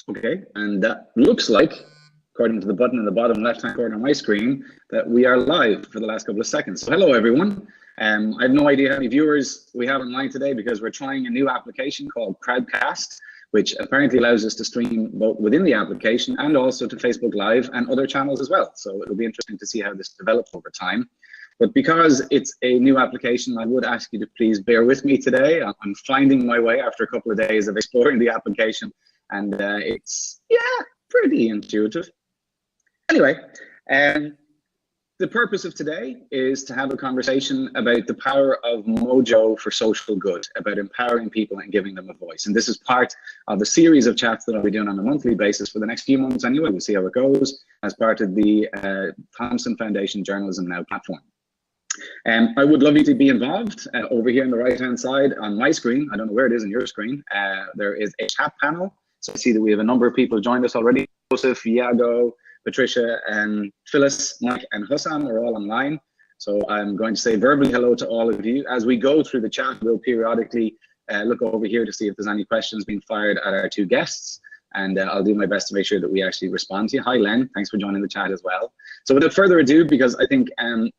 Okay, and that looks like, according to the button in the bottom left-hand corner of my screen, that we are live for the last couple of seconds. So hello, everyone. I have no idea how many viewers we have online today because we're trying a new application called Crowdcast, which apparently allows us to stream both within the application and also to Facebook Live and other channels as well. So it'll be interesting to see how this develops over time. But because it's a new application, I would ask you to please bear with me today. I'm finding my way after a couple of days of exploring the application, and it's, yeah, pretty intuitive. Anyway, the purpose of today is to have a conversation about the power of MOJO for social good, about empowering people and giving them a voice. And this is part of a series of chats that I'll be doing on a monthly basis for the next few months anyway. We'll see how it goes as part of the Thomson Foundation Journalism Now platform. I would love you to be involved. Over here on the right-hand side on my screen, I don't know where it is on your screen, there is a chat panel. So I see that we have a number of people joined us already. Joseph, Iago, Patricia, and Phyllis, Mike, and Hussam are all online. So I'm going to say verbally hello to all of you. As we go through the chat, we'll periodically look over here to see if there's any questions being fired at our two guests. And I'll do my best to make sure that we actually respond to you. Hi, Len. Thanks for joining the chat as well. So without further ado, because I think,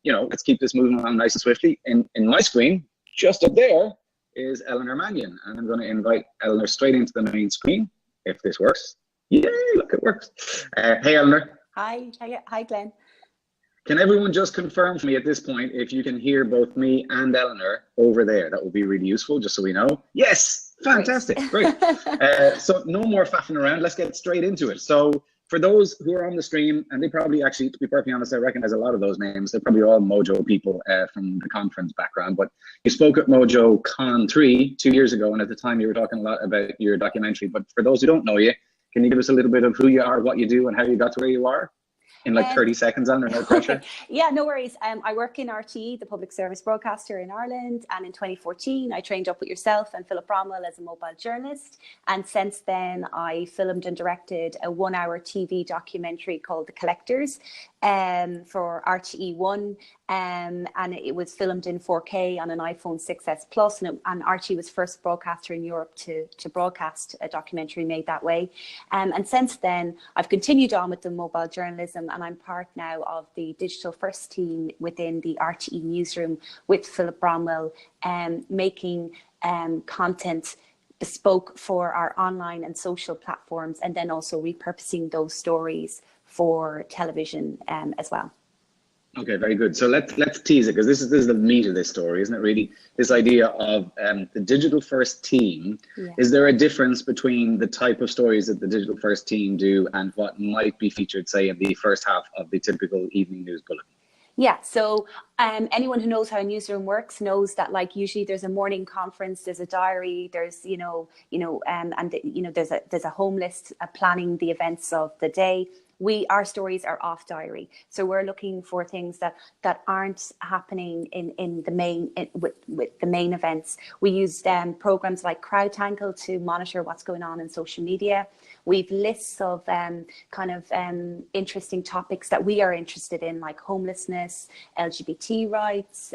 let's keep this moving along nice and swiftly. In my screen, just up there, is Eleanor Mannion. And I'm going to invite Eleanor straight into the main screen, if this works. Yay, look, it works. Hey, Eleanor. Hi, Glenn. Can everyone just confirm for me at this point if you can hear both me and Eleanor over there? That would be really useful, just so we know. Yes, fantastic, great. So no more faffing around, let's get straight into it. So for those who are on the stream, and they probably actually, to be perfectly honest, I recognize a lot of those names. They're probably all MOJO people from the conference background, but you spoke at MOJO Con 3 2 years ago, and at the time you were talking a lot about your documentary. But for those who don't know you, can you give us a little bit of who you are, what you do, and how you got to where you are? In like 30 seconds, under no pressure. Okay. Yeah, no worries. I work in Hteit, the public service broadcaster in Ireland. And in 2014, I trained up with yourself and Philip Bromwell as a mobile journalist. And since then, I filmed and directed a 1-hour TV documentary called The Collectors for RTE1. And it was filmed in 4K on an iPhone 6s Plus. And RTE was first broadcaster in Europe to broadcast a documentary made that way. And since then, I've continued on with the mobile journalism, and I'm part now of the digital first team within the RTE newsroom with Philip Bromwell, making content bespoke for our online and social platforms, and then also repurposing those stories for television as well. Okay, very good. So let's tease it, because this is the meat of this story, isn't it? Really, this idea of the digital first team. Yeah. Is there a difference between the type of stories that the digital first team do and what might be featured, say, in the first half of the typical evening news bulletin? Yeah, so anyone who knows how a newsroom works knows that, like, usually there's a morning conference, there's a diary, there's there's a home list planning the events of the day. Our stories are off diary, so we're looking for things that aren't happening in the main with the main events. We use programs like Crowdcast to monitor what's going on in social media. We've lists of interesting topics that we are interested in, like homelessness, LGBT rights,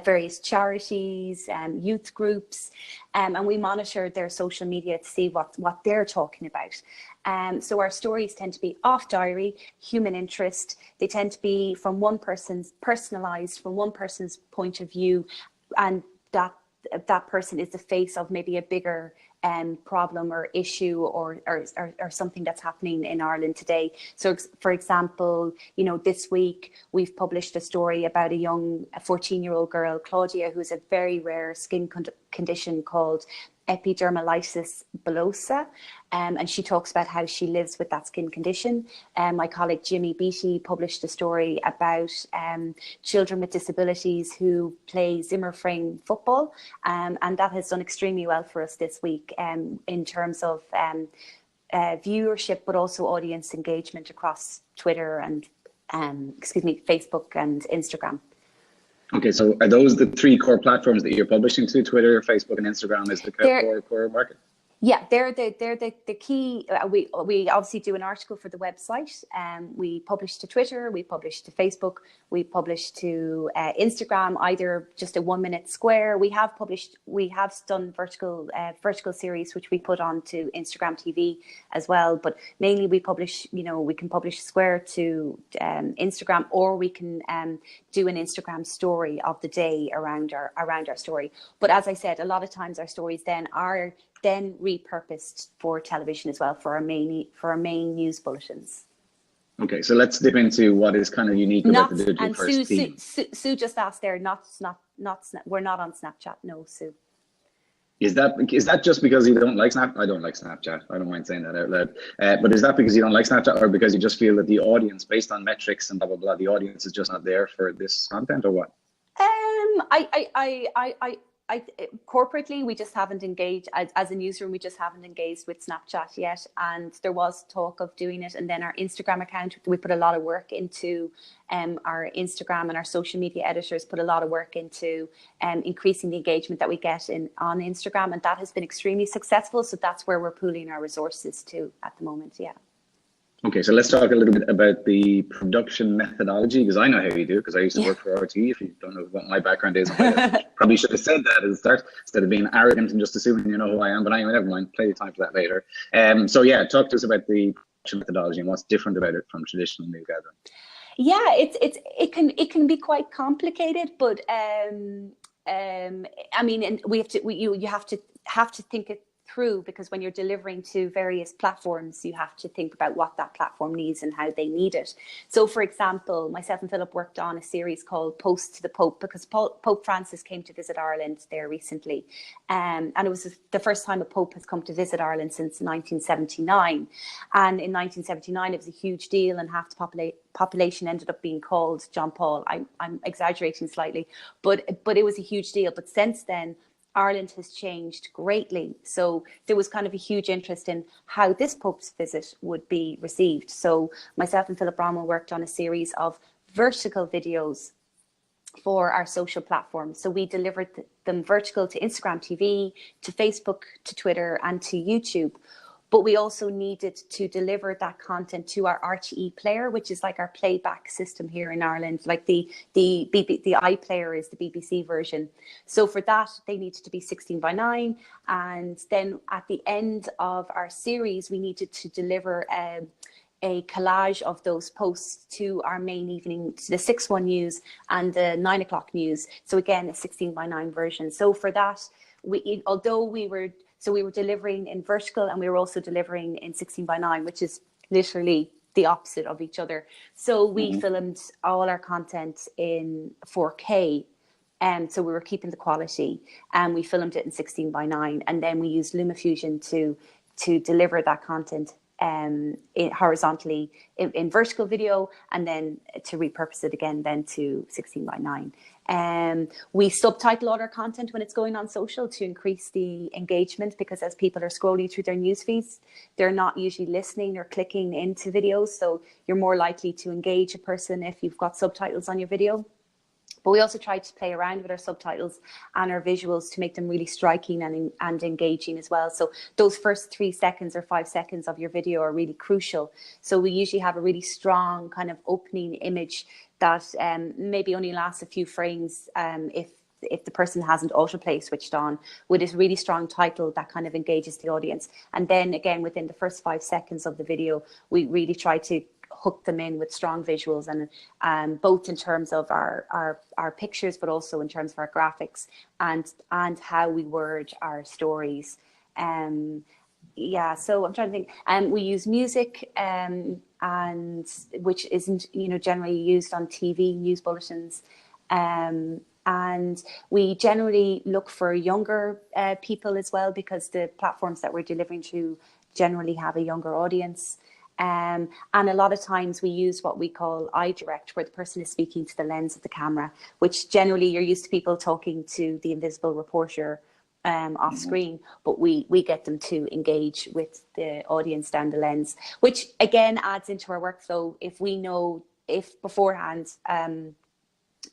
various charities, youth groups, and we monitor their social media to see what they're talking about. So our stories tend to be off diary, human interest. They tend to be from one person's personalized, from one person's point of view, and that person is the face of maybe a bigger problem or issue or something that's happening in Ireland today. So, for example, this week we've published a story about a 14-year-old girl, Claudia, who has a very rare skin condition called epidermolysis bullosa, and she talks about how she lives with that skin condition. My colleague Jimmy Beattie published a story about children with disabilities who play Zimmer frame football, and that has done extremely well for us this week in terms of viewership, but also audience engagement across Twitter and Facebook and Instagram. Okay, so are those the three core platforms that you're publishing to? Twitter, Facebook, and Instagram is the core market? Yeah, they're the key. We obviously do an article for the website. We publish to Twitter, we publish to Facebook, we publish to Instagram. Either just a 1 minute square. We have done vertical series which we put on to Instagram TV as well. But mainly we publish. We can publish square to Instagram, or we can do an Instagram story of the day around our story. But as I said, a lot of times our stories are repurposed for television as well, for our main news bulletins. Okay, so let's dip into what is kind of unique about the Digital First team. Sue just asked there, we're not on Snapchat, no, Sue. Is that just because you don't like Snapchat? I don't like Snapchat. I don't mind saying that out loud. But is that because you don't like Snapchat, or because you just feel that the audience, based on metrics and blah blah blah, the audience is just not there for this content, or what? Corporately, we just haven't engaged as a newsroom. We just haven't engaged with Snapchat yet, and there was talk of doing it. And then our Instagram account, we put a lot of work into. Our Instagram and our social media editors put a lot of work into increasing the engagement that we get on Instagram, and that has been extremely successful. So that's where we're pooling our resources to at the moment. Yeah. Okay, so let's talk a little bit about the production methodology, because I know how you do, because I used to work for RTE. If you don't know what my background is, I probably should have said that at the start, instead of being arrogant and just assuming you know who I am. But anyway, never mind, plenty of time for that later. So yeah, talk to us about the production methodology and what's different about it from traditional news gathering. Yeah, it can be quite complicated, but I mean, and you have to think it through, because when you're delivering to various platforms, you have to think about what that platform needs and how they need it. So, for example, myself and Philip worked on a series called Post to the Pope, because Pope Francis came to visit Ireland there recently. And it was the first time a Pope has come to visit Ireland since 1979. And in 1979, it was a huge deal, and half the population ended up being called John Paul. I'm exaggerating slightly, but it was a huge deal. But since then, Ireland has changed greatly. So there was kind of a huge interest in how this Pope's visit would be received. So myself and Philip Bramwell worked on a series of vertical videos for our social platforms. So we delivered them vertical to Instagram TV, to Facebook, to Twitter, and to YouTube. But we also needed to deliver that content to our RTE player, which is like our playback system here in Ireland. Like the iPlayer is the BBC version. So for that, they needed to be 16:9. And then at the end of our series, we needed to deliver a collage of those posts to our main evening, to the 6-1 news and the 9 o'clock news. So again, a 16:9 version. So for that, we were delivering in vertical, and we were also delivering in 16:9, which is literally the opposite of each other. So we filmed all our content in 4K. So we were keeping the quality, and we filmed it in 16:9. And then we used LumaFusion to deliver that content horizontally in vertical video, and then to repurpose it again then to 16:9. We subtitle all our content when it's going on social to increase the engagement, because as people are scrolling through their news feeds, they're not usually listening or clicking into videos. So you're more likely to engage a person if you've got subtitles on your video. But we also try to play around with our subtitles and our visuals to make them really striking and engaging as well. So those first 3 seconds or 5 seconds of your video are really crucial. So we usually have a really strong kind of opening image that maybe only lasts a few frames if the person hasn't autoplay switched on, with this really strong title that kind of engages the audience. And then again, within the first 5 seconds of the video, we really try to hook them in with strong visuals, and both in terms of our pictures, but also in terms of our graphics and how we word our stories. Yeah, so I'm trying to think. We use music, and which isn't generally used on TV news bulletins. And we generally look for younger people as well, because the platforms that we're delivering to generally have a younger audience. And a lot of times we use what we call eye direct, where the person is speaking to the lens of the camera, which generally you're used to people talking to the invisible reporter off screen, but we get them to engage with the audience down the lens, which again adds into our workflow. If we know, if beforehand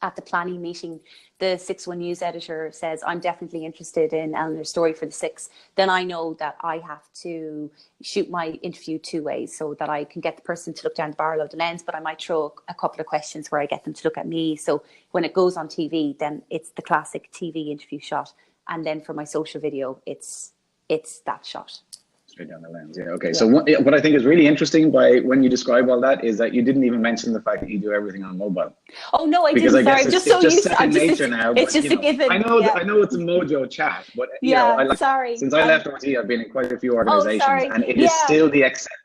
at the planning meeting, the 6-1 news editor says, I'm definitely interested in Eleanor's story for the 6, then I know that I have to shoot my interview 2 ways, so that I can get the person to look down the barrel of the lens, but I might throw a couple of questions where I get them to look at me. So when it goes on TV, then it's the classic TV interview shot. And then for my social video, it's that shot. Straight down the lens. Yeah. Okay. Yeah. So what I think is really interesting by when you describe all that is that you didn't even mention the fact that you do everything on mobile. Oh no, I because didn't. I guess sorry, it's just second nature now. It's just a given. I know it's a MOJO chat, but you know, sorry. Since I left RT, I've been in quite a few organizations, and it is still the exception.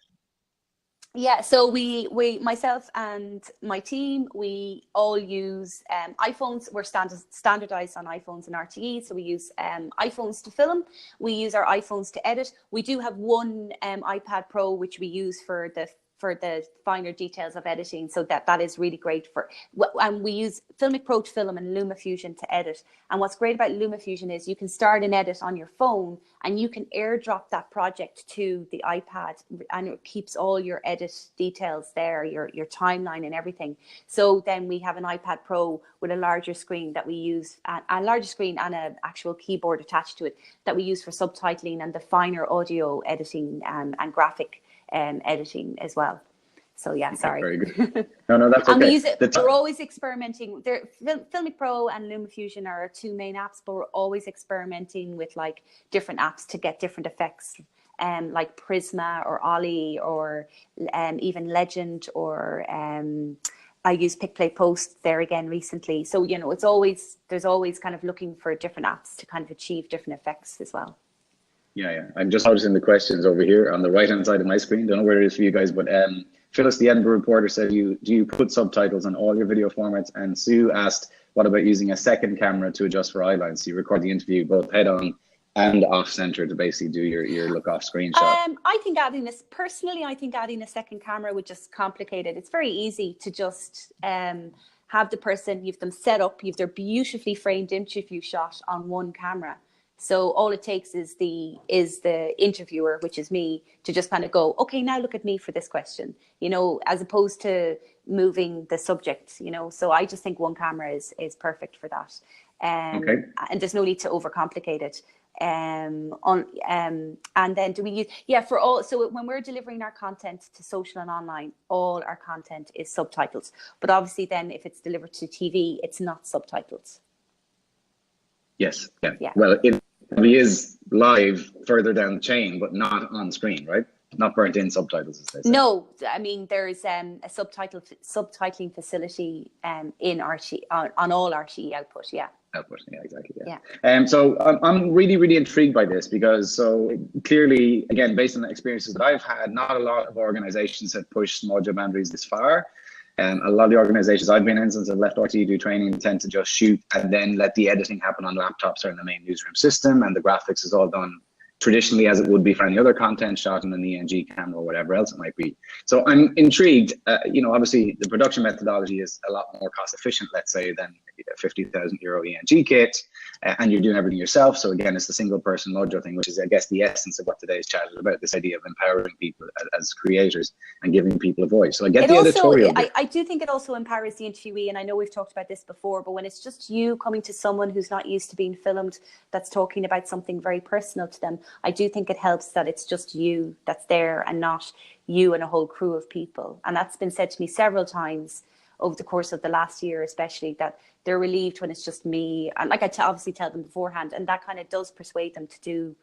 Yeah, so we myself and my team, we all use iPhones. We're standardized on iPhones and RTE, so we use iPhones to film. We use our iPhones to edit. We do have one iPad Pro which we use for the finer details of editing, so that is really great for. And we use Filmic Pro to film and LumaFusion to edit. And what's great about LumaFusion is you can start an edit on your phone and you can airdrop that project to the iPad, and it keeps all your edit details there, your timeline and everything. So then we have an iPad Pro with a larger screen that we use, a larger screen and an actual keyboard attached to it that we use for subtitling and the finer audio editing and graphic editing as well. So yeah, sorry. Very good. No, that's okay. And we use it. We're always experimenting. Filmic Pro and LumaFusion are our 2 main apps, but we're always experimenting with like different apps to get different effects, like Prisma or Ollie or even Legend or I use Pick Play Post there again recently. So you know, there's always kind of looking for different apps to kind of achieve different effects as well. Yeah. I'm just noticing the questions over here on the right-hand side of my screen. Don't know where it is for you guys, but Phyllis, the Edinburgh Reporter, said, do you put subtitles on all your video formats? And Sue asked, what about using a second camera to adjust for eye lines? So you record the interview both head-on and off-center to basically do your look-off screen shot. I think adding a second camera would just complicate it. It's very easy to just have the person, you've them set up, you've their beautifully framed interview shot on one camera. So all it takes is the interviewer, which is me, to just kind of go, okay, now look at me for this question, you know, as opposed to moving the subject, you know. So I just think one camera is perfect for that. Okay. And there's no need to overcomplicate it. And then do we use, so when we're delivering our content to social and online, all our content is subtitles. But obviously then if it's delivered to TV, it's not subtitles. Yes. Yeah. Well, it is live further down the chain, but not on screen, right? Not burnt in subtitles, as they say. No, I mean, there's a subtitling facility in RTE, on all RTE output, yeah. Output, yeah, exactly, yeah. So I'm really, really intrigued by this because so clearly, again, based on the experiences that I've had, not a lot of organizations have pushed MOJO boundaries this far. A lot of the organizations I've been in since I've left RTE do training tend to just shoot and then let the editing happen on laptops or in the main newsroom system, and the graphics is all done traditionally as it would be for any other content shot in an ENG camera or whatever else it might be. So I'm intrigued. You know, obviously the production methodology is a lot more cost efficient, let's say, than a €50,000 ENG kit, and you're doing everything yourself. So again, it's the single person MOJO thing, which is, I guess, the essence of what today's chat is about, this idea of empowering people as creators and giving people a voice. So I get the editorial. I do think it also empowers the interviewee, and I know we've talked about this before, but when it's just you coming to someone who's not used to being filmed, that's talking about something very personal to them, I do think it helps that it's just you that's there and not you and a whole crew of people. And that's been said to me several times over the course of the last year, especially, that they're relieved when it's just me. And like I obviously tell them beforehand, and that kind of does persuade them to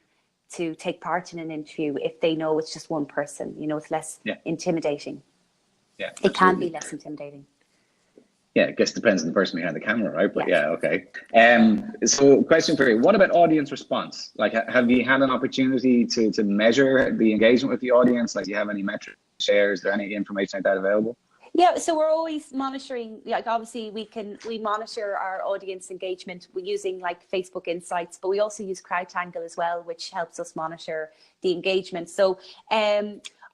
take part in an interview if they know it's just one person. You know, it's less intimidating. Yeah, it can be less intimidating. Yeah, I guess it depends on the person behind the camera, right? But yeah, okay. So question for you, what about audience response? Like, have you had an opportunity to measure the engagement with the audience? Like, do you have any metric shares? Is there any information like that available? Yeah, so we're always monitoring, like obviously we monitor our audience engagement using like Facebook Insights, but we also use CrowdTangle as well, which helps us monitor the engagement. So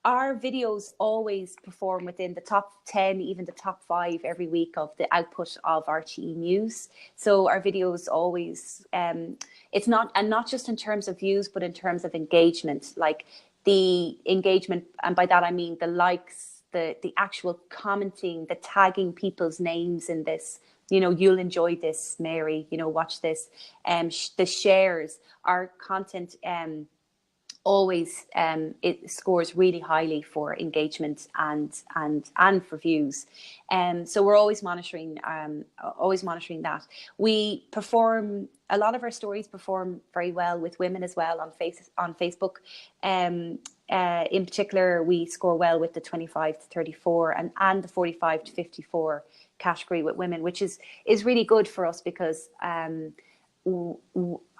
our videos always perform within the top 10, even the top 5 every week of the output of RTE News. So our videos always, it's not, and not just in terms of views, but in terms of engagement, like the engagement, and by that I mean the likes, the actual commenting, the tagging people's names in this, you know, you'll enjoy this, Mary, you know, watch this. The shares, our content, always it scores really highly for engagement and for views, so we're always monitoring that. We perform, a lot of our stories perform very well with women as well on Facebook. In particular, we score well with the 25 to 34 and the 45 to 54 category with women, which is really good for us, because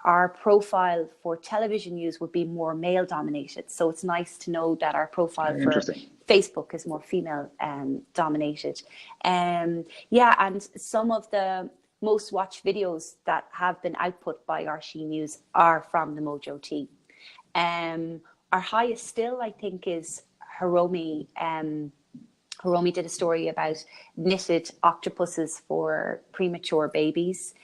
our profile for television news would be more male dominated. So it's nice to know that our profile for Facebook is more female dominated. Yeah, and some of the most watched videos that have been output by RTÉ News are from the MOJO team. Our highest still, I think, is Hiromi. Hiromi did a story about knitted octopuses for premature babies.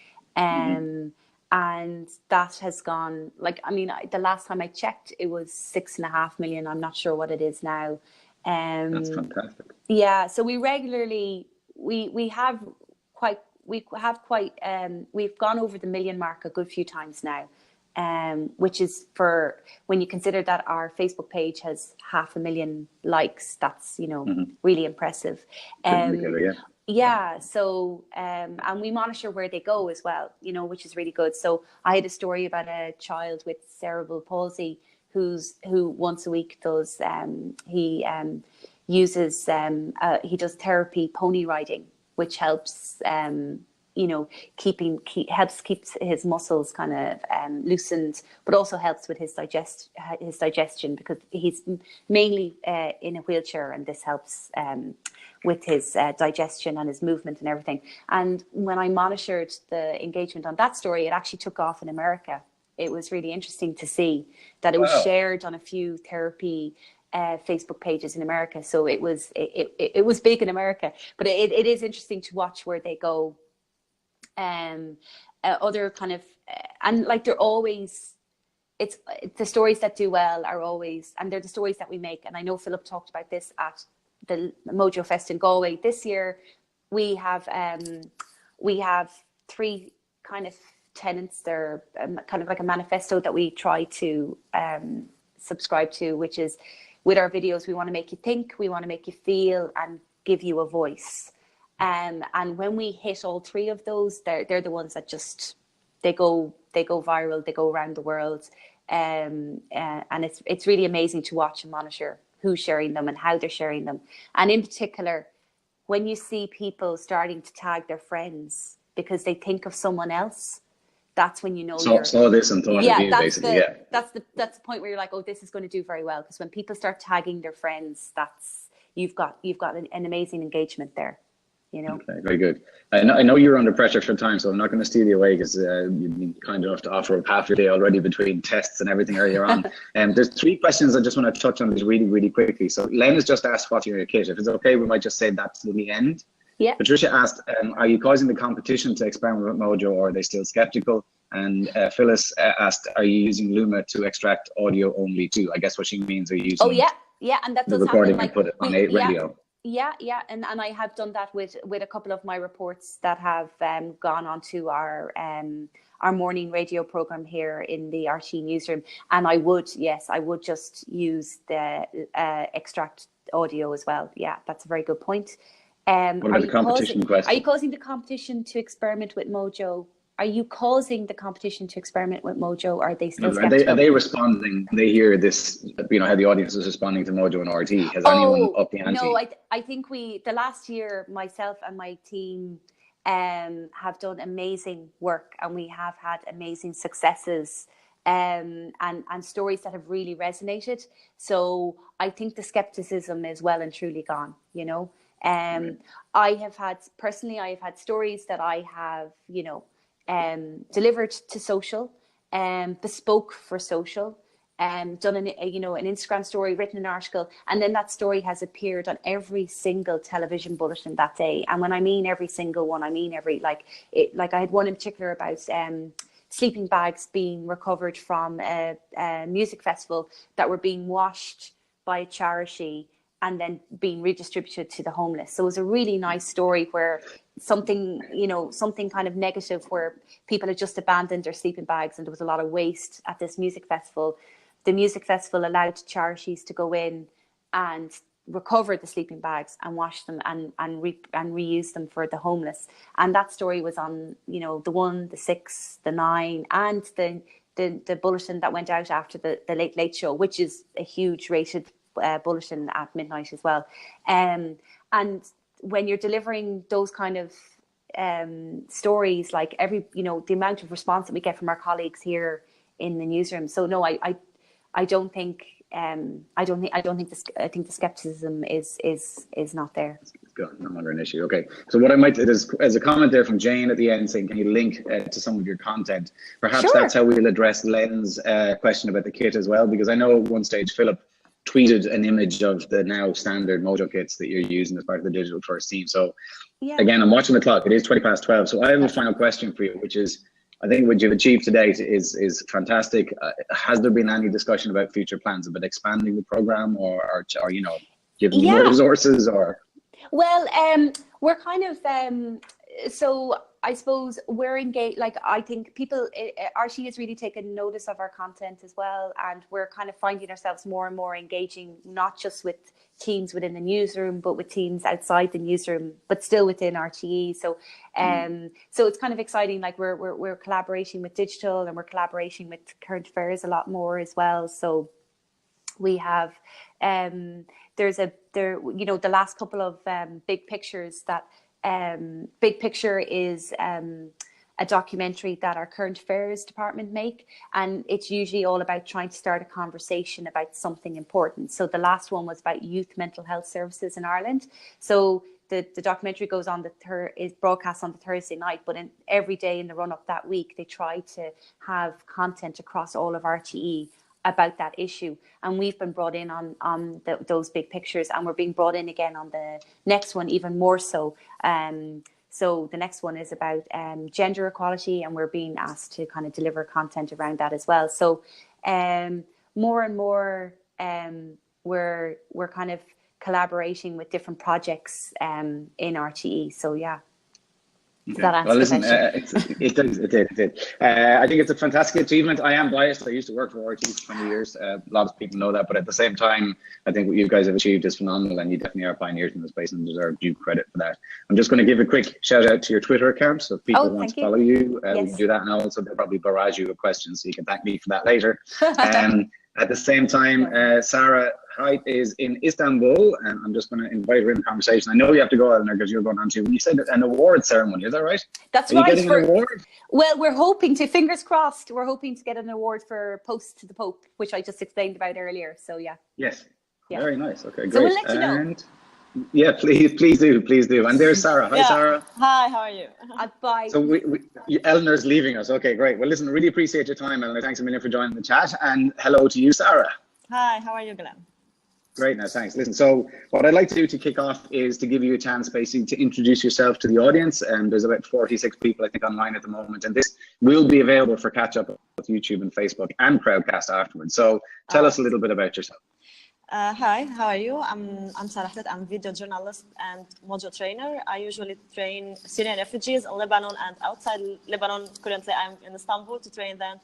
And that has gone, like, I mean, the last time I checked, it was 6.5 million. I'm not sure what it is now. That's fantastic. Yeah, so we regularly, we've gone over the million mark a good few times now, which is, for when you consider that our Facebook page has 500,000 likes, that's, you know, really impressive. Yeah, so and we monitor where they go as well, you know, which is really good. So I had a story about a child with cerebral palsy who once a week does he does therapy pony riding, which helps you know, helps keep his muscles kind of loosened, but also helps with his digestion, because he's mainly in a wheelchair, and this helps with his digestion and his movement and everything. And when I monitored the engagement on that story, it actually took off in America. It was really interesting to see that it was shared on a few therapy Facebook pages in America. So it was big in America, but it is interesting to watch where they go. Other kind of, and like, they're always, it's the stories that do well are always, and they're the stories that we make. And I know Philip talked about this at the MOJO Fest in Galway this year. We have 3 kind of tenets. They're kind of like a manifesto that we try to subscribe to, which is, with our videos, we want to make you think, we want to make you feel, and give you a voice. And when we hit all 3 of those, they're the ones that just, they go viral, they go around the world. And it's really amazing to watch and monitor who's sharing them and how they're sharing them. And in particular, when you see people starting to tag their friends because they think of someone else, that's when you know saw this and thought of you, basically. That's the point where you're like, oh, this is going to do very well. Because when people start tagging their friends, you've got an amazing engagement there. You know? Okay, very good. I know you're under pressure for time, so I'm not going to steal you away, because you've been kind enough to offer up half your day already between tests and everything earlier on. There's 3 questions I just want to touch on this really, really quickly. So Len has just asked what's your kit. If it's okay, we might just say that to the end. Yeah. Patricia asked, are you causing the competition to experiment with MOJO, or are they still skeptical? And Phyllis asked, are you using Luma to extract audio only too? I guess what she means, are you using and that the does recording happen, and put it on radio? Yeah, and I have done that with a couple of my reports that have gone onto our morning radio program here in the RTÉ newsroom. And I would just use the extract audio as well. Yeah, that's a very good point. What about the competition question? Are you causing the competition to experiment with MOJO? Are you causing the competition to experiment with MOJO, or are they still skeptical? Are they responding? They hear this, you know, how the audience is responding to MOJO and RT. Has anyone upped the ante? No, I think the last year, myself and my team have done amazing work, and we have had amazing successes and stories that have really resonated. So I think the skepticism is well and truly gone, you know. I have had stories that I have, you know, delivered to social, bespoke for social, done an Instagram story, written an article, and then that story has appeared on every single television bulletin that day. And when I mean every single one, I mean I had one in particular about sleeping bags being recovered from a music festival that were being washed by a charity and then being redistributed to the homeless. So it was a really nice story where something kind of negative where people had just abandoned their sleeping bags and there was a lot of waste at this music festival. The music festival allowed charities to go in and recover the sleeping bags and wash them and reuse them for the homeless. And that story was on, the 1, the 6, the 9, and the bulletin that went out after the Late Late Show, which is a huge rated bulletin at midnight as well. And when you're delivering those kind of stories, like the amount of response that we get from our colleagues here in the newsroom. So no, I don't think I think the skepticism is not there. It's no longer an issue. Okay, so what I might do is, as a comment there from Jane at the end saying, can you link to some of your content? Perhaps Sure. That's how we'll address Len's question about the kit as well, because I know at one stage Philip tweeted an image of the now standard MOJO kits that you're using as part of the Digital First team. So again, I'm watching the clock. It is 12:20. So I have a final question for you, which is, I think what you've achieved to date is fantastic. Has there been any discussion about future plans about expanding the program or giving more resources or? Well, we're kind of, so I suppose we're engaged, like I think RTE has really taken notice of our content as well. And we're kind of finding ourselves more and more engaging, not just with teams within the newsroom, but with teams outside the newsroom, but still within RTE. So, so it's kind of exciting. Like we're collaborating with digital and we're collaborating with current affairs a lot more as well. So we have, the last couple of big pictures that, Big Picture is a documentary that our current affairs department make, and it's usually all about trying to start a conversation about something important. So the last one was about youth mental health services in Ireland. So the documentary goes on is broadcast on the Thursday night, but every day in the run up that week they try to have content across all of RTE about that issue, and we've been brought in on those big pictures, and we're being brought in again on the next one even more so. So the next one is about gender equality, and we're being asked to kind of deliver content around that as well. So more and more we're kind of collaborating with different projects in RTE. So yeah. Okay. Well, listen, it did. I think it's a fantastic achievement. I am biased. I used to work for RTE for 20 years. A lot of people know that, but at the same time, I think what you guys have achieved is phenomenal, and you definitely are pioneers in the space and deserve due credit for that. I'm just going to give a quick shout out to your Twitter account. So if people want to follow you, we can do that. And also they'll probably barrage you with questions, so you can thank me for that later. At the same time, Sara Hteit is in Istanbul, and I'm just going to invite her in the conversation. I know you have to go, Eleanor, because you're going on to, you said an award ceremony, is that right? That's right. Are you getting an award? Well, we're hoping to, fingers crossed, we're hoping to get an award for Post to the Pope, which I just explained about earlier. So yeah. Yes. Yeah. Very nice. Okay, great. So we'll let you know. Yeah, please do. And there's Sara. Hi, Sara. Hi, how are you? Bye. So Eleanor's leaving us. Okay, great. Well, listen, really appreciate your time, Eleanor. Thanks a million for joining the chat. And hello to you, Sara. Hi, how are you, Glen? Great, now thanks. Listen, so what I'd like to do to kick off is to give you a chance basically to introduce yourself to the audience. And there's about 46 people, I think, online at the moment. And this will be available for catch up with YouTube and Facebook and Crowdcast afterwards. So tell us a little bit about yourself. Hi, how are you? I'm Sara Hteit. I'm video journalist and MOJO trainer. I usually train Syrian refugees in Lebanon and outside Lebanon. Currently, I'm in Istanbul to train them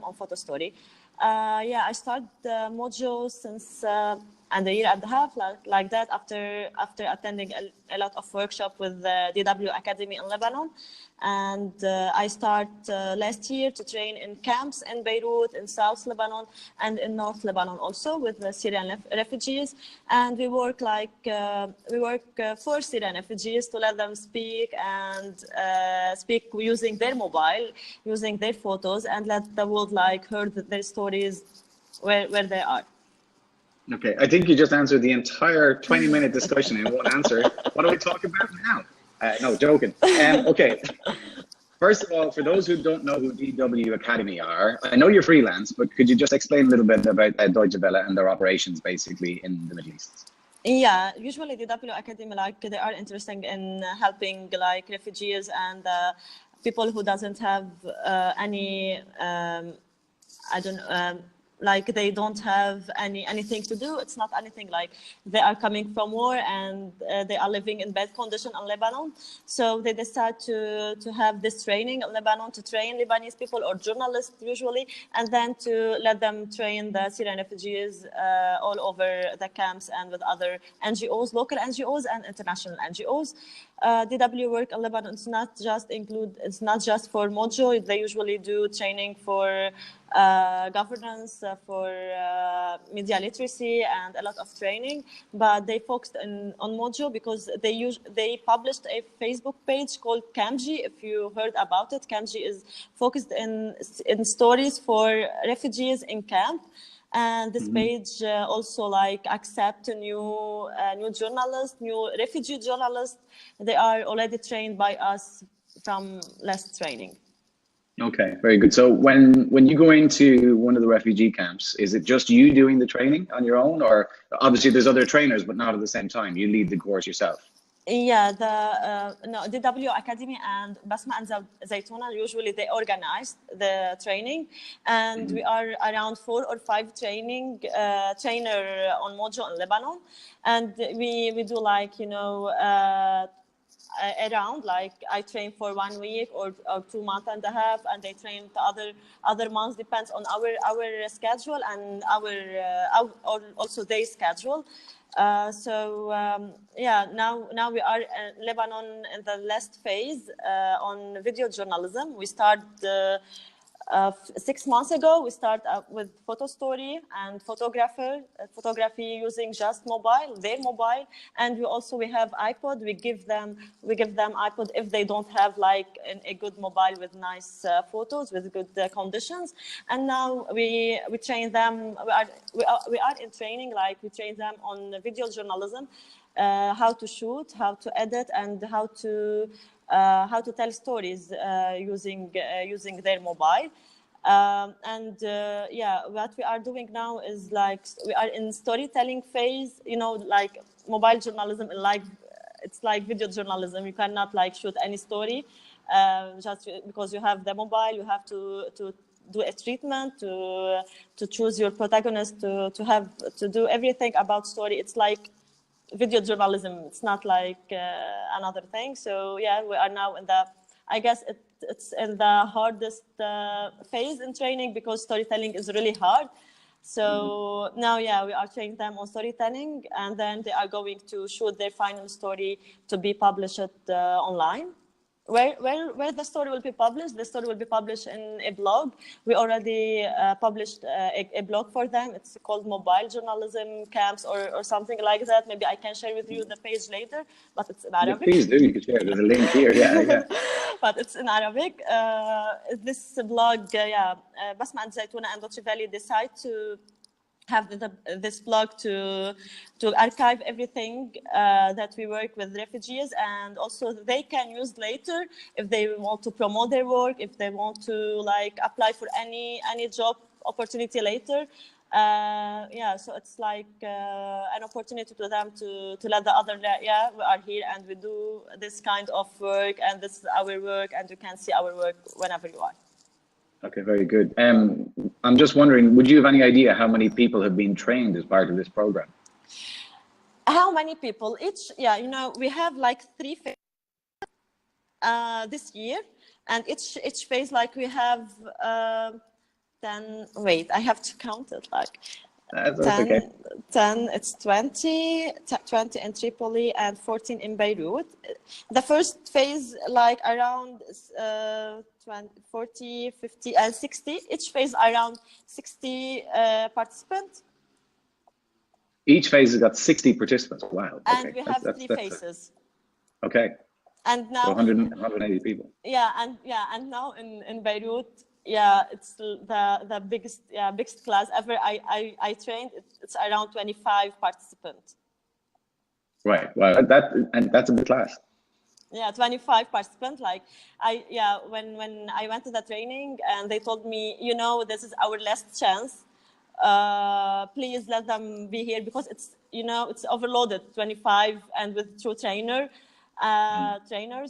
on photo story. I started MOJO since and a year and a half, like that, after attending a lot of workshops with the DW Academy in Lebanon. And I started last year to train in camps in Beirut, in South Lebanon, and in North Lebanon also with the Syrian refugees. And we work for Syrian refugees to let them speak and speak using their mobile, using their photos, and let the world hear their stories where they are. Okay, I think you just answered the entire 20-minute discussion in one answer. What do we talk about now? No, joking. Okay, first of all, for those who don't know who DW Academy are, I know you're freelance, but could you just explain a little bit about Deutsche Welle and their operations basically in the Middle East? Yeah, usually DW Academy, they are interested in helping refugees and people who doesn't have any, like they don't have anything to do. It's not anything like they are coming from war and they are living in bad condition in Lebanon. So they decide to have this training in Lebanon, to train Lebanese people or journalists usually, and then to let them train the Syrian refugees all over the camps and with other NGOs, local NGOs and international NGOs. DW work in Lebanon it's not just for MOJO. They usually do training for governance, for media literacy, and a lot of training. But they focused on MOJO because they published a Facebook page called Camji. If you heard about it, Camji is focused in stories for refugees in camp. And this page also like accept new journalists, new refugee journalists. They are already trained by us from less training. Okay, very good. So when you go into one of the refugee camps, is it just you doing the training on your own, or obviously there's other trainers, but not at the same time? You lead the course yourself? Yeah, DW Academy and Basma and Zaytuna, usually they organize the training, and we are around 4 or 5 trainer on MOJO in Lebanon, and we do like, you know, around like I train for 1 week or 2 months and a half, and they train the other months, depends on our schedule and our also their schedule. Yeah, now we are in Lebanon in the last phase on video journalism. We start 6 months ago. We start with photo story and photography using just their mobile, and we have iPod. We give them iPod if they don't have like a good mobile with nice photos with good conditions. And now we train them. We are in training, like we train them on video journalism, how to shoot, how to edit, and how to tell stories using their mobile. Yeah, what we are doing now is like we are in storytelling phase. You know, like mobile journalism, like it's like video journalism. You cannot like shoot any story just because you have the mobile. You have to do a treatment, to choose your protagonist, to do everything about story. It's like video journalism. It's not like another thing. So yeah, we are now in the, I guess it's in the hardest phase in training because storytelling is really hard. So now, yeah, we are training them on storytelling, and then they are going to shoot their final story to be published online. Where the story will be published? The story will be published in a blog. We already published a blog for them. It's called Mobile Journalism Camps or something like that. Maybe I can share with you the page later, but it's in Arabic. Yeah, please do. You can share. There's a link here. Yeah. But it's in Arabic. This blog, Basma and Zaytuna and Deutsche Welle decide to have this blog to archive everything that we work with refugees, and also they can use later if they want to promote their work, if they want to like apply for any job opportunity later. So it's like an opportunity to them to let the other we are here and we do this kind of work, and this is our work, and you can see our work whenever you are. Okay, very good. I'm just wondering, would you have any idea how many people have been trained as part of this program? How many people? We have like 3 phases this year, and each phase, like we have 10. Wait, I have to count it. Like That's 10, okay. 10. It's 20 in Tripoli and 14 in Beirut. The first phase, like around 20, 40, 50, and 60. Each phase around 60 participants. Each phase has got 60 participants. Wow. And okay. we have 3 phases. Okay. And now so 180 people. And now in Beirut, it's the biggest class ever. I trained. It's around 25 participants. Right. Wow. That's a big class. Yeah, 25 participants. Like when I went to the training and they told me, this is our last chance. Please let them be here because it's overloaded, 25 and with 2 trainers.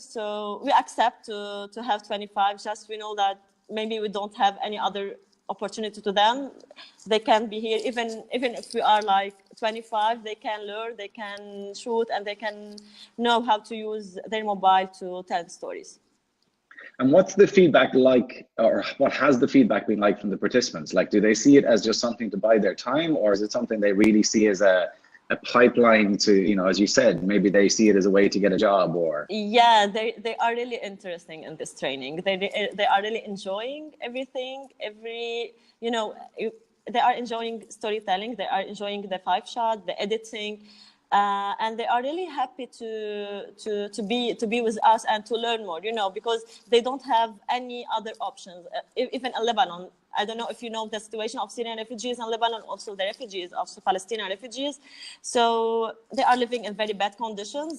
So we accept to have 25. Just we know that maybe we don't have any other opportunity to them. They can be here even if we are like 25. They can learn, they can shoot, and they can know how to use their mobile to tell stories. And what's the feedback like, or what has the feedback been like from the participants? Like, do they see it as just something to buy their time, or is it something they really see as a pipeline to, you know, as you said, maybe they see it as a way to get a job? Or yeah, they are really interesting in this training. They are really enjoying everything. You know, they are enjoying storytelling. They are enjoying the 5-shot, the editing. And they are really happy to be with us and to learn more, you know, because they don't have any other options. Even in Lebanon, I don't know if you know the situation of Syrian refugees in Lebanon, also the refugees, also Palestinian refugees. So they are living in very bad conditions,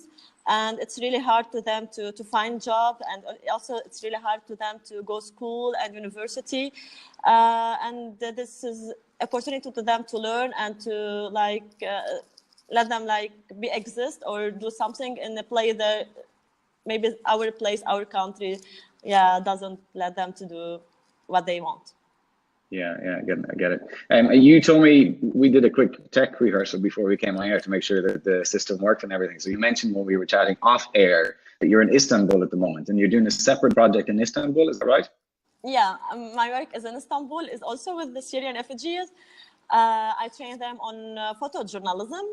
and it's really hard to them to find job, and also it's really hard to them to go school and university. And this is opportunity to them to learn and to like let them like be exist or do something in a place that maybe our place, our country, doesn't let them to do what they want. Yeah, I get it. You told me, we did a quick tech rehearsal before we came on air to make sure that the system worked and everything. So you mentioned when we were chatting off air that you're in Istanbul at the moment and you're doing a separate project in Istanbul, is that right? Yeah, my work is in Istanbul, is also with the Syrian refugees. I train them on photojournalism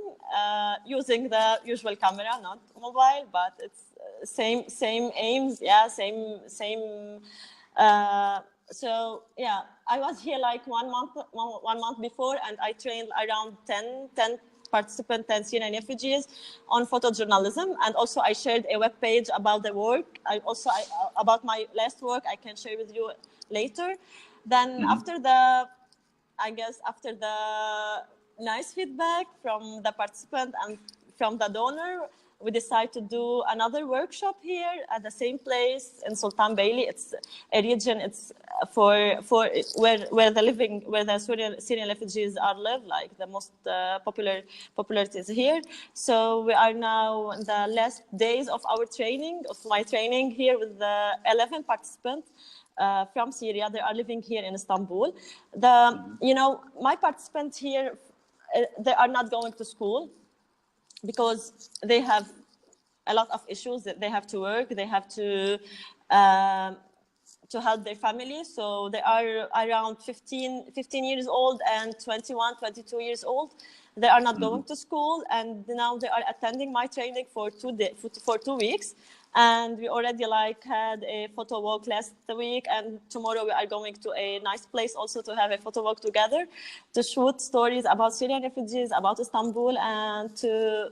using the usual camera, not mobile, but it's same aims, same. So yeah, I was here like one month before, and I trained around 10 participants, 10 Syrian refugees on photojournalism, and also I shared a web page about the work. About my last work, I can share with you later. Then after the nice feedback from the participant and from the donor, we decided to do another workshop here at the same place in Sultan Bailey. It's a region. It's for where the Syrian refugees are live. Like the most popularity is here. So we are now in the last days of my training here with the 11 participants. From Syria. They are living here in Istanbul. You know, my participants here, they are not going to school because they have a lot of issues that they have to work. They have to help their family. So they are around 15 years old and 21, 22 years old. They are not going to school, and now they are attending my training for 2 weeks. And we already like had a photo walk last week, and tomorrow we are going to a nice place also to have a photo walk together to shoot stories about Syrian refugees, about Istanbul, and to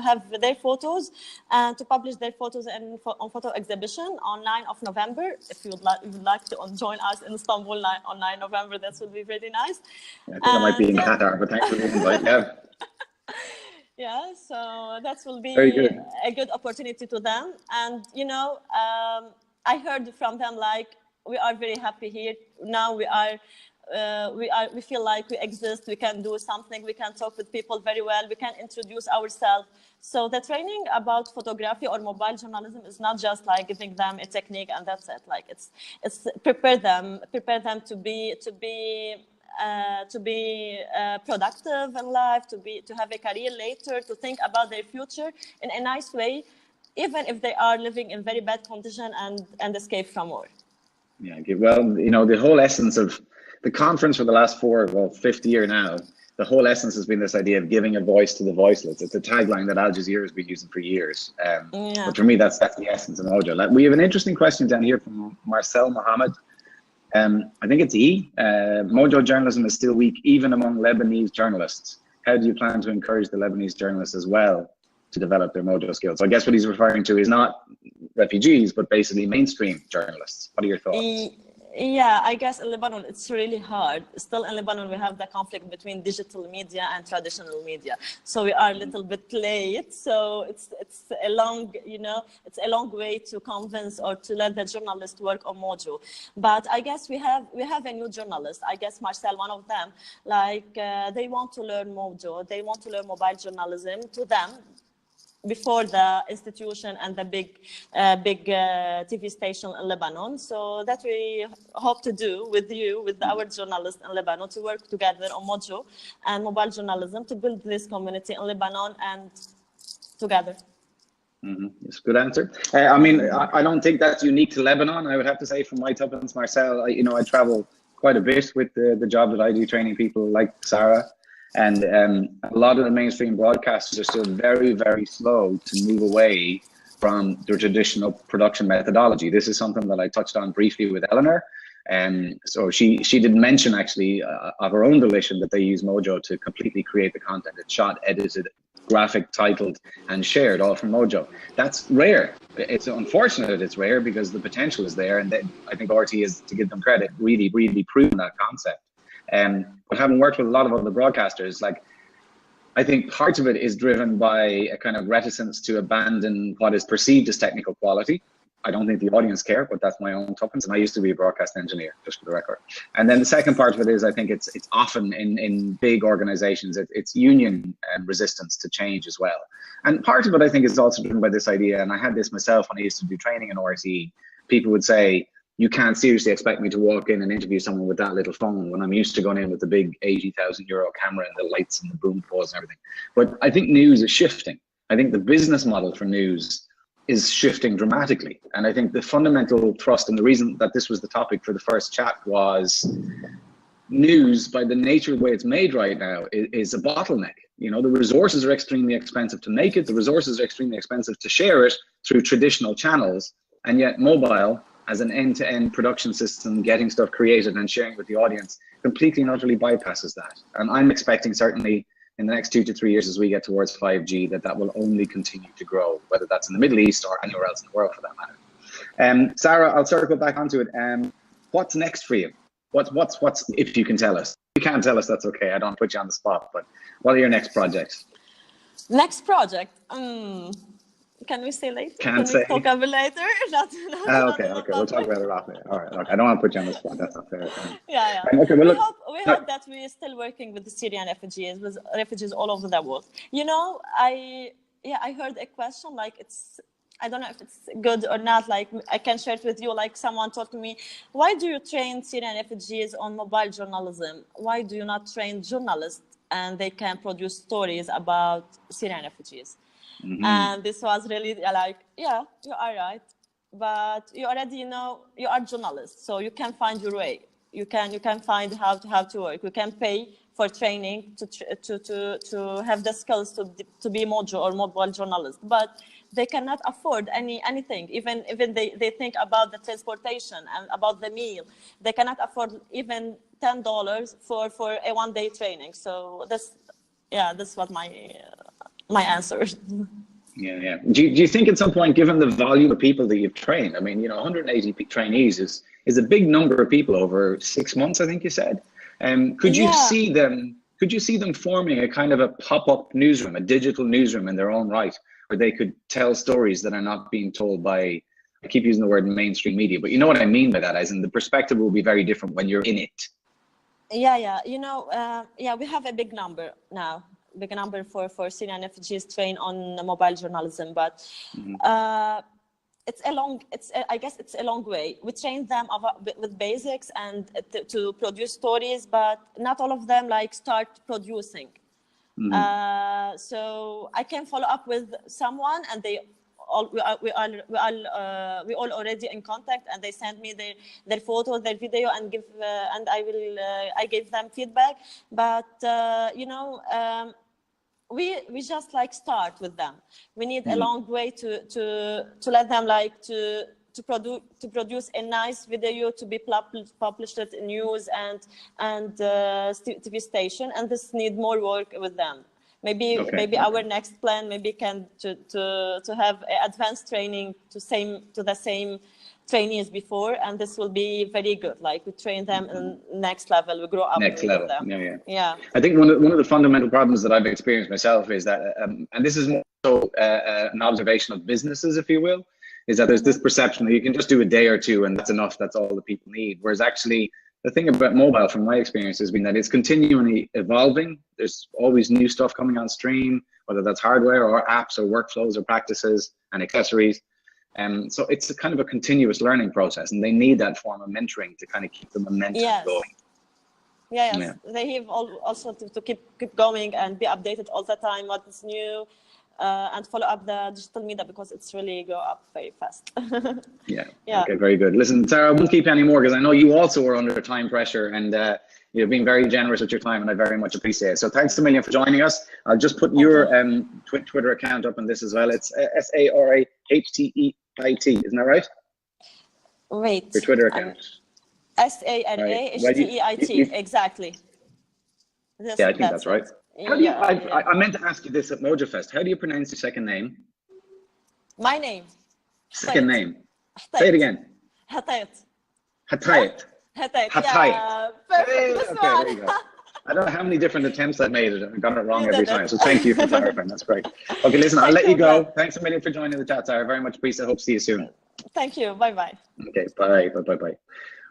have their photos and to publish their photos on photo exhibition on 9th of November. If you would like to join us in Istanbul on 9th November, that would be really nice. I think I might be in Qatar, but thanks for the invite. Yeah. Yeah, so that will be a good opportunity to them. And, you know, I heard from them, like, we are very happy here. Now we feel like we exist. We can do something. We can talk with people very well. We can introduce ourselves. So the training about photography or mobile journalism is not just like giving them a technique and that's it. Like it's prepare them to be productive in life, to have a career later, to think about their future in a nice way, even if they are living in very bad condition and escape from war. Yeah, well, you know, the whole essence of the conference for the last 5th year now, the whole essence has been this idea of giving a voice to the voiceless. It's a tagline that Al Jazeera has been using for years. But for me, that's the essence of MOJO. We have an interesting question down here from Marcel Mohammed. I think it's MOJO journalism is still weak, even among Lebanese journalists. How do you plan to encourage the Lebanese journalists as well to develop their MOJO skills? So I guess what he's referring to is not refugees, but basically mainstream journalists. What are your thoughts? Yeah, I guess in Lebanon, it's really hard. Still in Lebanon, we have the conflict between digital media and traditional media. So we are a little bit late. So it's a long, it's a long way to convince or to let the journalist work on MOJO. But I guess we have a new journalist. I guess Marcel, one of them, like they want to learn MOJO. They want to learn mobile journalism. To them, before the institution and the big TV station in Lebanon. So that we hope to do with you, with our journalists in Lebanon, to work together on MOJO and mobile journalism to build this community in Lebanon and together. It's a good answer. I mean, I don't think that's unique to Lebanon. I would have to say, from my tuppence, Marcel, I travel quite a bit with the job that I do, training people like Sara. And a lot of the mainstream broadcasters are still very, very slow to move away from the traditional production methodology. This is something that I touched on briefly with Eleanor. So she did mention, actually, of her own volition, that they use MOJO to completely create the content. It's shot, edited, graphic, titled, and shared, all from MOJO. That's rare. It's unfortunate it's rare, because the potential is there. And I think RT is, to give them credit, really, really proven that concept. But having worked with a lot of other broadcasters, like, I think part of it is driven by a kind of reticence to abandon what is perceived as technical quality. I don't think the audience care, but that's my own tuppence. And I used to be a broadcast engineer, just for the record. And then the second part of it is, I think it's often in big organizations, it's union resistance to change as well. And part of it, I think, is also driven by this idea. And I had this myself when I used to do training in RTE. People would say, you can't seriously expect me to walk in and interview someone with that little phone when I'm used to going in with the big €80,000 camera and the lights and the boom pause and everything. But I think news is shifting. I think the business model for news is shifting dramatically. And I think the fundamental thrust, and the reason that this was the topic for the first chat, was news, by the nature of the way it's made right now, is a bottleneck. You know, the resources are extremely expensive to make it. The resources are extremely expensive to share it through traditional channels. And yet mobile, as an end-to-end production system, getting stuff created and sharing with the audience, completely and utterly bypasses that. And I'm expecting, certainly in the next 2 to 3 years, as we get towards 5G, that will only continue to grow, whether that's in the Middle East or anywhere else in the world, for that matter. Sara, I'll circle back onto it. What's next for you? What's if you can tell us? If you can't tell us, that's okay. I don't put you on the spot, but what are your next projects? Next project? Can we say later? Can we talk about later? Okay. We'll talk about it after. All right. I don't want to put you on the spot. That's not fair. Yeah. Okay, we hope that we're still working with the Syrian refugees, with refugees all over the world. You know, I heard a question, like, I don't know if it's good or not, like, I can share it with you. Like, someone told me, why do you train Syrian refugees on mobile journalism? Why do you not train journalists and they can produce stories about Syrian refugees? And this was really like, yeah, you are right, but you already, you know, you are journalists, so you can find your way. You can find how to work. You can pay for training to have the skills to be MOJO or mobile journalist, but they cannot afford anything. Even they think about the transportation and about the meal. They cannot afford even $10 for a one-day training. So that's what my answer. Yeah. Do you think at some point, given the volume of people that you've trained, I mean, you know, 180 trainees is a big number of people over 6 months, I think you said. Could you see them forming a kind of a pop-up newsroom, a digital newsroom in their own right, where they could tell stories that are not being told by, I keep using the word mainstream media, but you know what I mean by that, as in the perspective will be very different when you're in it. Yeah. You know, we have a big number now. Big number for Syrian refugees trained on mobile journalism, but I guess it's a long way. We train them with basics and to produce stories, but not all of them like start producing. So I can follow up with someone, and we all already in contact, and they send me their photo, their video, and I give them feedback. But you know, we just like start with them. We need a long way to let them like to produce a nice video to be published in news and TV station, and this need more work with them. Maybe our next plan can to have advanced training to the same trainees before, and this will be very good. Like, we train them in next level, we grow up next level. Them. Yeah. I think one of the fundamental problems that I've experienced myself is that, and this is more so an observation of businesses, if you will, is that there's this perception that you can just do a day or two and that's enough, that's all the people need. Whereas actually, the thing about mobile, from my experience, has been that it's continually evolving. There's always new stuff coming on stream. whether that's hardware or apps or workflows or practices and accessories. So it's a kind of a continuous learning process, and they need that form of mentoring to kind of keep the momentum going. Yes. They have also to keep going and be updated all the time, what is new, and follow up the digital media, because it's really go up very fast. Yeah. Okay, very good. Listen, Sara, I won't keep you anymore because I know you also were under time pressure, and you've been very generous with your time, and I very much appreciate it. So thanks a million for joining us. I'll just put your Twitter account up on this as well. It's SARA HTEIT, isn't that right? Wait. Your Twitter account. SARA HTEIT, exactly. Yeah, I think that's right. How do you, I meant to ask you this at MOJO Fest. How do you pronounce your second name? My name. Second name. Hteit. Say it again. Hteit. Hteit. Hteit. Hteit. Yeah, perfect. Hey, This okay, one. there you go. I don't know how many different attempts I've made it. I got it wrong every time. So thank you for clarifying. That's great. Okay, listen, I'll let you go. Thanks a million for joining the chat, Sara. Very much appreciate it. Hope to see you soon. Thank you. Bye-bye. Okay, bye.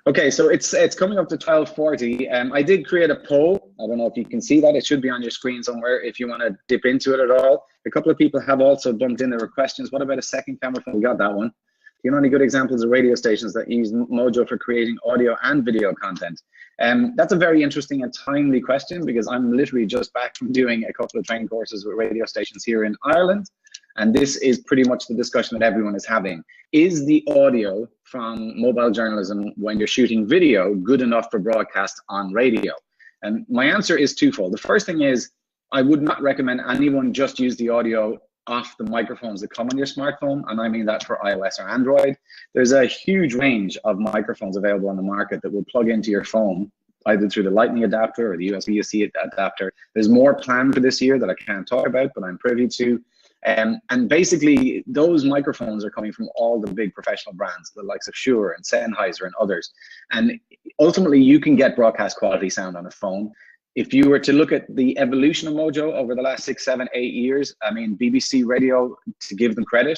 Okay, so it's coming up to 12:40. I did create a poll. I don't know if you can see that. It should be on your screen somewhere if you want to dip into it at all. A couple of people have also bumped in their questions. What about a second camera phone? We got that one. Do you know any good examples of radio stations that use MOJO for creating audio and video content? That's a very interesting and timely question, because I'm literally just back from doing a couple of training courses with radio stations here in Ireland. And this is pretty much the discussion that everyone is having. Is the audio from mobile journalism when you're shooting video good enough for broadcast on radio? And my answer is twofold. The first thing is, I would not recommend anyone just use the audio off the microphones that come on your smartphone, and I mean that for iOS or Android. There's a huge range of microphones available on the market that will plug into your phone, either through the Lightning adapter or the USB-C adapter. There's more planned for this year that I can't talk about, but I'm privy to. And basically, those microphones are coming from all the big professional brands, the likes of Shure and Sennheiser and others. And ultimately, you can get broadcast quality sound on a phone. If you were to look at the evolution of MOJO over the last 6, 7, 8 years, I mean, BBC Radio, to give them credit,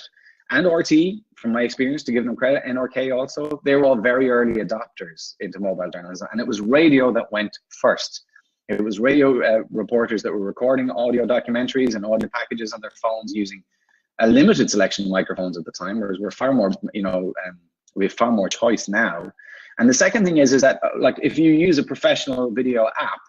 and RT, from my experience, to give them credit, NRK also, they were all very early adopters into mobile journalism. And it was radio that went first. It was radio reporters that were recording audio documentaries and audio packages on their phones using a limited selection of microphones at the time, whereas we're far more, we have far more choice now. And the second thing is that, like, if you use a professional video app,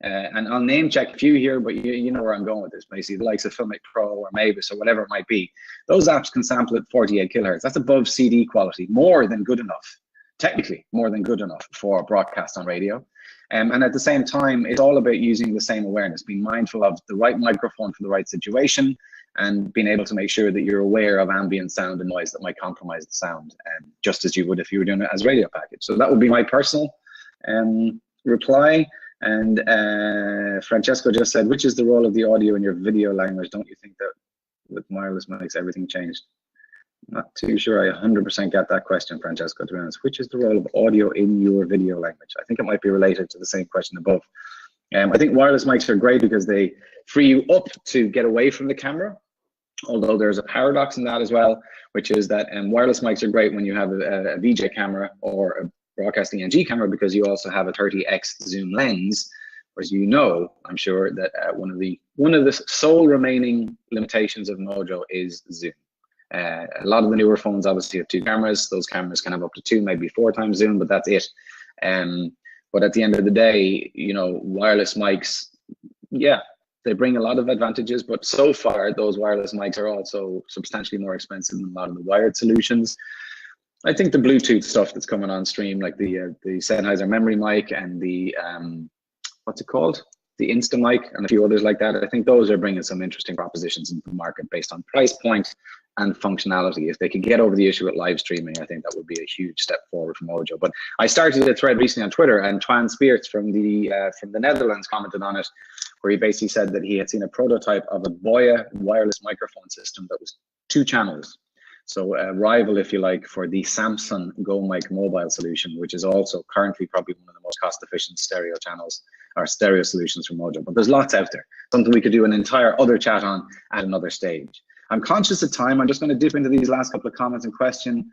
and I'll name check a few here, but you know where I'm going with this, basically, the likes of Filmic Pro or Mavis or whatever it might be, those apps can sample at 48 kilohertz. That's above CD quality, more than good enough, technically more than good enough for broadcast on radio. And at the same time, it's all about using the same awareness, being mindful of the right microphone for the right situation, and being able to make sure that you're aware of ambient sound and noise that might compromise the sound, just as you would if you were doing it as a radio package. So that would be my personal reply. And Francesco just said, which is the role of the audio in your video language? Don't you think that with wireless mics, everything changed? Not too sure I 100% get that question, Francesco, to be honest. Which is the role of audio in your video language? I think it might be related to the same question above. I think wireless mics are great because they free you up to get away from the camera, although there's a paradox in that as well, which is that wireless mics are great when you have a VJ camera or a broadcasting NG camera, because you also have a 30x zoom lens, whereas I'm sure that one of the sole remaining limitations of MOJO is zoom. A lot of the newer phones obviously have 2 cameras. Those cameras can have up to 2, maybe 4 times zoom, but that's it. But at the end of the day, wireless mics, yeah, they bring a lot of advantages, but so far those wireless mics are also substantially more expensive than a lot of the wired solutions. I think the Bluetooth stuff that's coming on stream, like the Sennheiser memory mic and the what's it called, the Insta mic, and a few others like that, I think those are bringing some interesting propositions into the market based on price point and functionality. If they can get over the issue with live streaming, I think that would be a huge step forward for MOJO. But I started a thread recently on Twitter, and Twan Speerts from the Netherlands commented on it, where he basically said that he had seen a prototype of a Boya wireless microphone system that was 2 channels. So a rival, if you like, for the Samsung Go Mic mobile solution, which is also currently probably one of the most cost-efficient stereo channels or stereo solutions for MOJO. But there's lots out there, something we could do an entire other chat on at another stage. I'm conscious of time. I'm just going to dip into these last couple of comments and questions.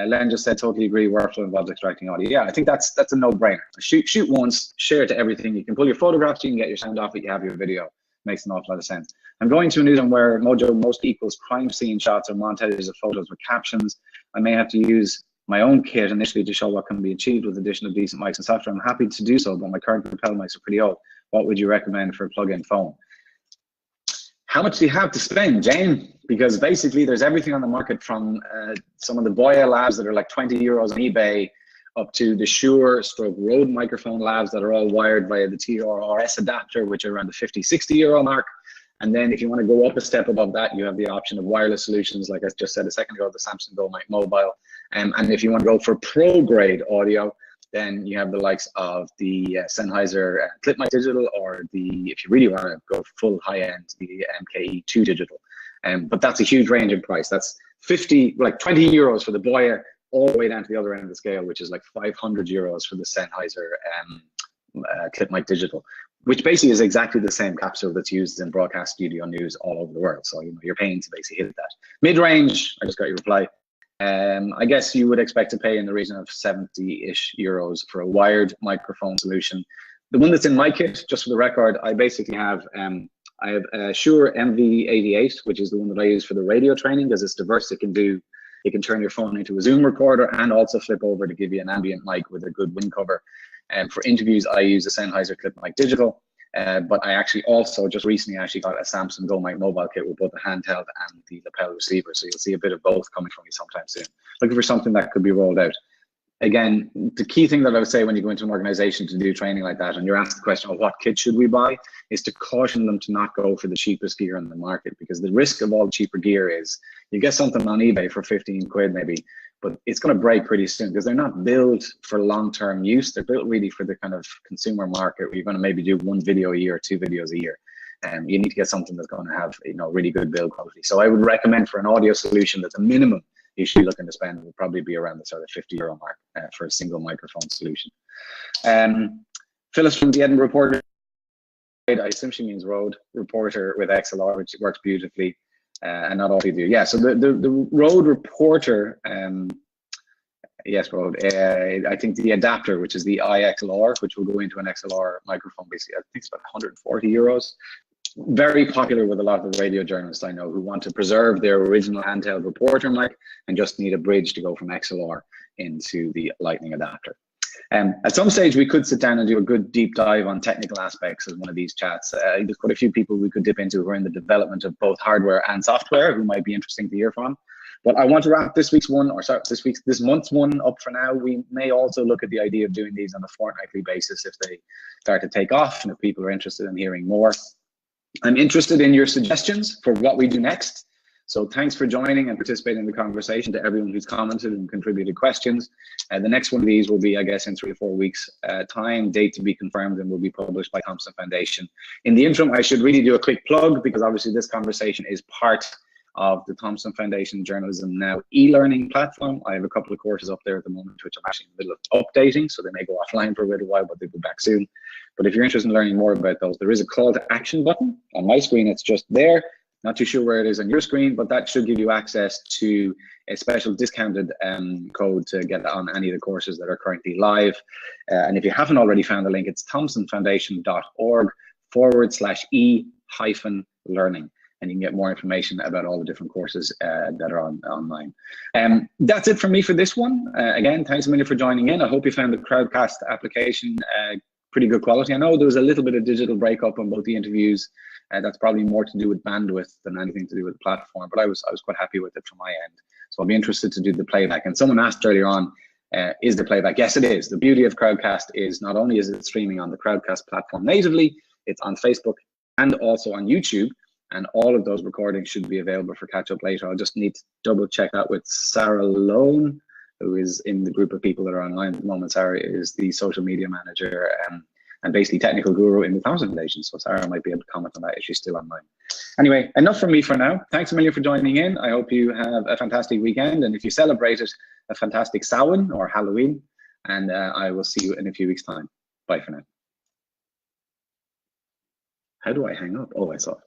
Len just said, totally agree, workflow involves extracting audio. Yeah, I think that's a no-brainer. Shoot once, share it to everything. You can pull your photographs, you can get your sound off it, you have your video. makes an awful lot of sense. I'm going to a newsroom where Mojo most equals crime scene shots or montages of photos with captions. I may have to use my own kit initially to show what can be achieved with addition of decent mics and software. I'm happy to do so, but my current lapel mics are pretty old. What would you recommend for a plug-in phone? How much do you have to spend, Jane? Because basically there's everything on the market from some of the Boya labs that are like 20 euros on eBay up to the Shure Rode microphone labs that are all wired via the TRRS adapter, which are around the 50, 60 euro mark. And then if you want to go up a step above that, you have the option of wireless solutions, like I just said a second ago, the Samsung Go Mic Mobile. And if you want to go for pro grade audio, then you have the likes of the Sennheiser Clip Mic Digital, or if you really want to go full high end, the MKE2 Digital. But that's a huge range in price. That's 20 euros for the Boya, all the way down to the other end of the scale, which is like 500 euros for the Sennheiser Clip Mic Digital, which basically is exactly the same capsule that's used in broadcast studio news all over the world. So you're paying to basically hit that. Mid-range, I just got your reply. I guess you would expect to pay in the region of 70-ish euros for a wired microphone solution. The one that's in my kit, just for the record, I basically have a Shure MV88, which is the one that I use for the radio training, because it's diverse. It can turn your phone into a Zoom recorder and also flip over to give you an ambient mic with a good wind cover. And for interviews, I use a Sennheiser Clip Mic Digital. But I actually also just recently got a Samsung Go Mic Mobile kit with both the handheld and the lapel receiver. So you'll see a bit of both coming from me sometime soon. Looking for something that could be rolled out. Again, the key thing that I would say when you go into an organization to do training like that, and you're asked the question of what kit should we buy, is to caution them to not go for the cheapest gear in the market, because the risk of all cheaper gear is you get something on eBay for 15 quid maybe, but it's going to break pretty soon, because they're not built for long-term use. They're built really for the kind of consumer market where you're going to maybe do 1 video a year, 2 videos a year. And you need to get something that's going to have, really good build quality. So I would recommend for an audio solution that the minimum you should be looking to spend would probably be around the sort of 50 euro mark for a single microphone solution. Phyllis from the Edinburgh Reporter, I assume she means Rode Reporter with XLR, which works beautifully. And not all of you do. Yeah, so the Rode Reporter, yes, Rode, I think the adapter, which is the iXLR, which will go into an XLR microphone, basically, I think it's about 140 euros. Very popular with a lot of the radio journalists I know who want to preserve their original handheld reporter mic and just need a bridge to go from XLR into the Lightning adapter. At some stage, we could sit down and do a good deep dive on technical aspects of one of these chats. There's quite a few people we could dip into who are in the development of both hardware and software who might be interesting to hear from. But I want to wrap this month's one up for now. We may also look at the idea of doing these on a fortnightly basis if they start to take off and if people are interested in hearing more. I'm interested in your suggestions for what we do next. So thanks for joining and participating in the conversation, to everyone who's commented and contributed questions. The next one of these will be, I guess, in 3 or 4 weeks time, date to be confirmed, and will be published by Thomson Foundation. In the interim, I should really do a quick plug, because obviously this conversation is part of the Thomson Foundation Journalism Now e-learning platform. I have a couple of courses up there at the moment, which I'm actually in the middle of updating, so they may go offline for a little while, but they'll be back soon. But if you're interested in learning more about those, there is a call to action button on my screen. It's just there. Not too sure where it is on your screen, but that should give you access to a special discounted code to get on any of the courses that are currently live. And if you haven't already found the link, it's thomsonfoundation.org/e-learning. And you can get more information about all the different courses that are online. That's it from me for this one. Again, thanks a million for joining in. I hope you found the Crowdcast application pretty good quality. I know there was a little bit of digital breakup on both the interviews. That's probably more to do with bandwidth than anything to do with the platform, but I was quite happy with it from my end. So I'll be interested to do the playback. And someone asked earlier on, is the playback? Yes, it is. The beauty of Crowdcast is not only is it streaming on the Crowdcast platform natively, it's on Facebook and also on YouTube. And all of those recordings should be available for catch up later. I'll just need to double check that with Sara Lone, who is in the group of people that are online at the moment. Sara is the social media manager and basically technical guru in the Thomson Foundation. So Sara might be able to comment on that if she's still online. Anyway, enough from me for now. Thanks a million for joining in. I hope you have a fantastic weekend. And if you celebrate it, a fantastic Samhain or Halloween. And I will see you in a few weeks' time. Bye for now. How do I hang up? Oh, I saw it.